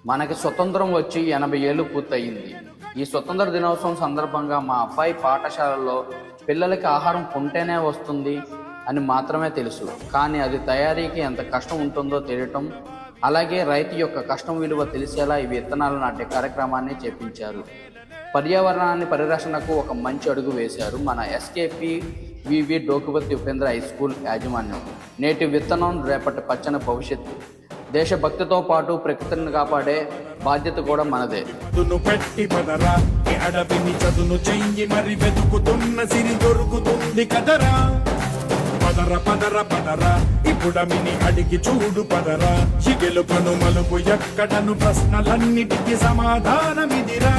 మనకి స్వతంత్రం వచ్చి 80 ఏళ్ళు పూర్తయింది. ఈ స్వతంత్ర దినోత్సవం సందర్భంగా మా అబ్బాయి పాఠశాలలో పిల్లలకి ఆహారం కొంటేనే వస్తుంది అని మాత్రమే తెలుసు. కానీ అది తయారీకి ఎంత కష్టం ఉంటుందో తెలియటం, అలాగే రైతు యొక్క కష్టం విలువ తెలిసేలా ఈ విత్తనాలు నాటే కార్యక్రమాన్ని చేపించారు. పర్యావరణాన్ని పరిరక్షణకు ఒక మంచి అడుగు వేశారు మన ఎస్కేపీ వివి డోకుపతి ఉపేంద్ర హై స్కూల్ యాజమాన్యం. నేటి విత్తనం రేపటి పచ్చని భవిష్యత్తు. దేశభక్తితో పాటు ప్రకృతిని కాపాడే బాధ్యత కూడా మనదే. పెట్టి పదరా అడవిని చదును చెయ్యి మరి వెతుకుతున్న సిరి దొరుకుతుంది కదరా. పదర పదర పదరా ఇప్పుడమిని అడిగి చూడు పదరా. గెలుపను మలుపు ఎక్కడను ప్రశ్నలన్నిటికీ సమాధానమిదిరా.